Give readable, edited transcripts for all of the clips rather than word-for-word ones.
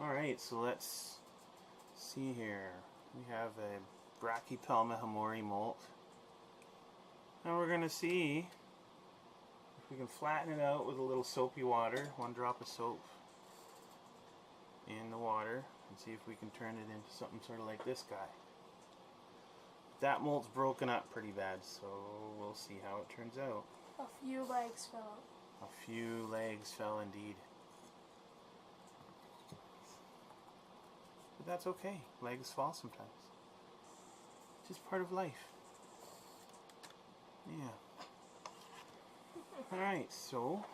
Alright, so let's see here. We have a Brachypelma hamori molt. And we're going to see if we can flatten it out with a little soapy water, 1 drop of soap in the water, and see if we can turn it into something sort of like this guy. That molt's broken up pretty bad, so we'll see how it turns out. A few legs fell out. A few legs fell indeed. But that's okay. Legs fall sometimes. It's just part of life. Yeah. Alright, so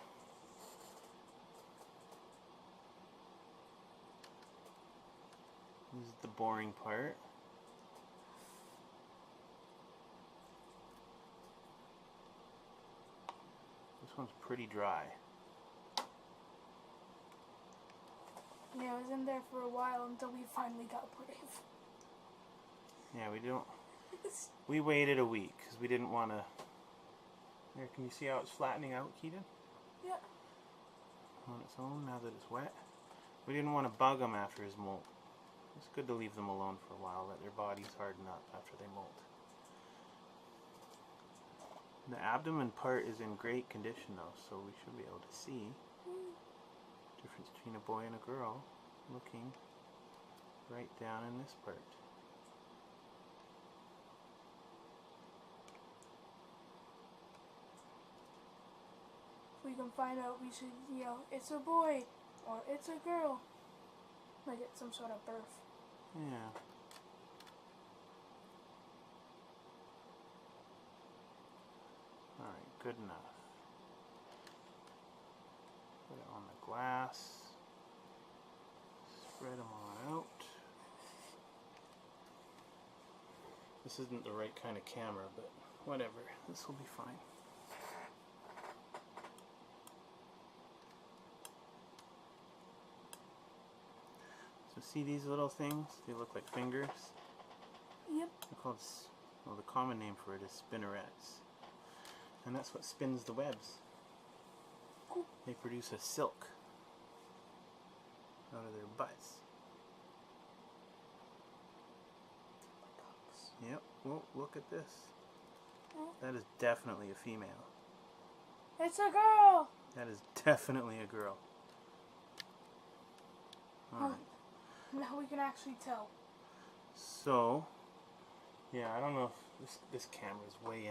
this is the boring part. This one's pretty dry. Yeah, I was in there for a while until we finally got brave. Yeah, we waited a week because we didn't want to. There, can you see how it's flattening out, Keaton? Yeah. On its own, now that it's wet. We didn't want to bug them after his molt. It's good to leave them alone for a while, let their bodies harden up after they molt. The abdomen part is in great condition though, so we should be able to see the difference between a boy and a girl looking right down in this part. If we can find out, we should yell, "It's a boy," or "It's a girl," like it's some sort of birth. Yeah. Alright, good enough. Put it on the glass. Spread them on out. This isn't the right kind of camera, but whatever. This will be fine. So see these little things? They look like fingers. Yep. They're called, well, the common name for it is spinnerets. And that's what spins the webs. Cool. They produce a silk out of their butts. Yep. Well, look at this. That is definitely a female. It's a girl! That is definitely a girl. Alright. Now we can actually tell. So, yeah, I don't know if this camera is way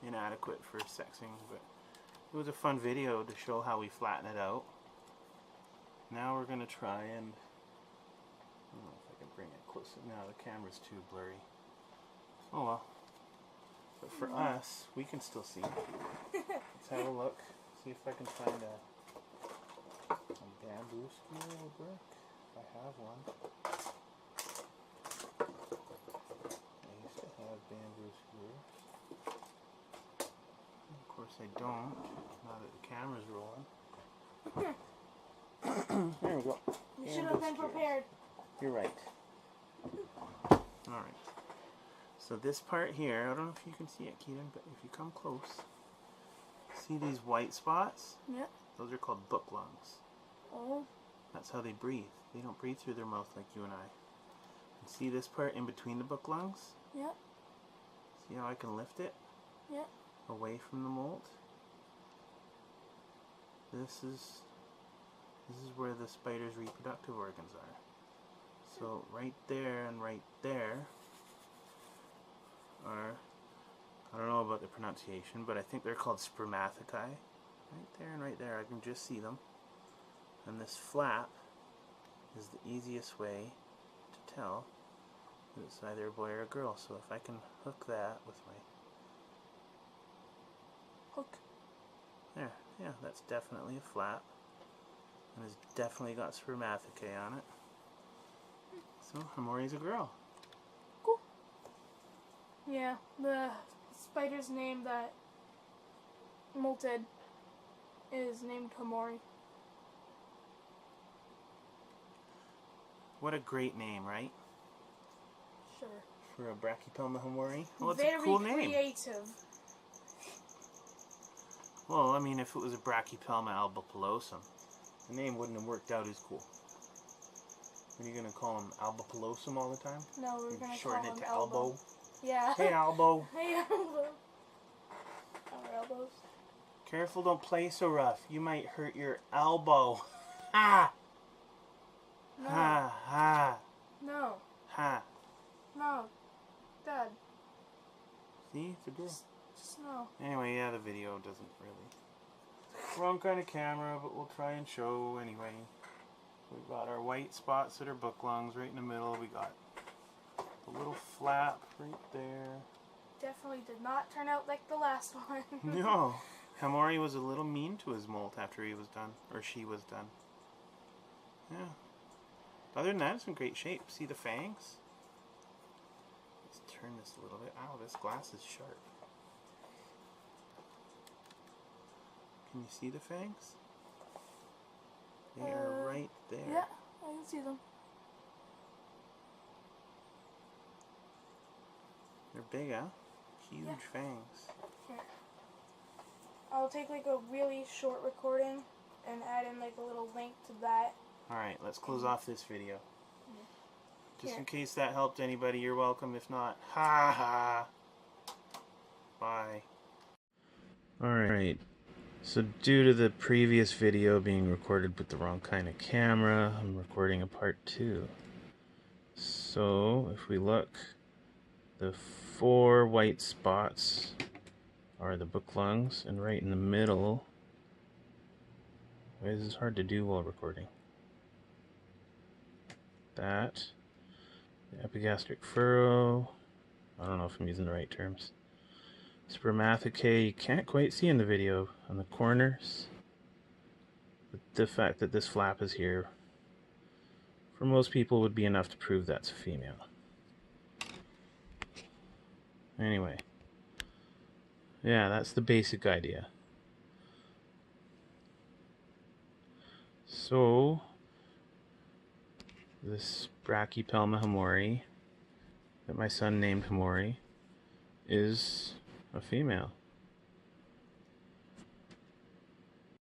inadequate for sexing, but it was a fun video to show how we flatten it out. Now we're going to try and, I don't know if I can bring it closer. Now the camera's too blurry. Oh well. But for us, we can still see. Let's have a look. See if I can find a bamboo skewer will work. If I have one. I used to have bamboo skewers. Of course I don't, now that the camera's rolling. There we go. We should have been prepared. You're right. Alright. So this part here, I don't know if you can see it, Keaton, but if you come close, see these white spots? Yep. Those are called book lungs. Oh. That's how they breathe. They don't breathe through their mouth like you and I. And see this part in between the book lungs? Yep. See how I can lift it? Yep. Away from the molt? This is where the spider's reproductive organs are. So right there and right there are, I don't know about the pronunciation, but I think they're called spermatoci. Right there and right there, I can just see them. And this flap is the easiest way to tell that it's either a boy or a girl. So if I can hook that with my hook. There, yeah, that's definitely a flap. And it's definitely got spermatoci on it. So Hamori's a girl. Cool. Yeah, the spider's name that molted is named Hamori. What a great name, right? Sure. For a Brachypelma hamori? Well, it's very a cool name. creative. Well, I mean, if it was a Brachypelma albopilosum, the name wouldn't have worked out as cool. What are you gonna call him? Albopilosum all the time? No, we're gonna call Shorten him it to Elbow. elbow. Yeah. Hey, Elbow. Hey, Elbow. Our elbows. Careful, don't play so rough. You might hurt your elbow. Ha! No. Ha! Ha! No. Ha! No. Dad. See, it's a girl. Just no. Anyway, yeah, the video doesn't really. Wrong kind of camera, but we'll try and show anyway. We've got our white spots that are book lungs right in the middle. We got the little flap right there. Definitely did not turn out like the last one. No. Hamori was a little mean to his molt after he was done. Or she was done. Yeah. Other than that, it's in great shape. See the fangs? Let's turn this a little bit. Ow, this glass is sharp. Can you see the fangs? They are right there. Yeah, I can see them. They're big, huh? Huge fangs. Here. I'll take like a really short recording and add in like a little link to that. Alright, let's close off this video. Just Here. in case that helped anybody, you're welcome. If not, ha ha. Bye. Alright, so due to the previous video being recorded with the wrong kind of camera, I'm recording a part 2. So, if we look, the 4 white spots are the book lungs, and right in the middle, this is hard to do while recording. That, the epigastric furrow, I don't know if I'm using the right terms. Spermathocae, you can't quite see in the video on the corners, but the fact that this flap is here, for most people would be enough to prove that's a female. Anyway, yeah, that's the basic idea. So, this Brachypelma hamori that my son named Hamori is a female.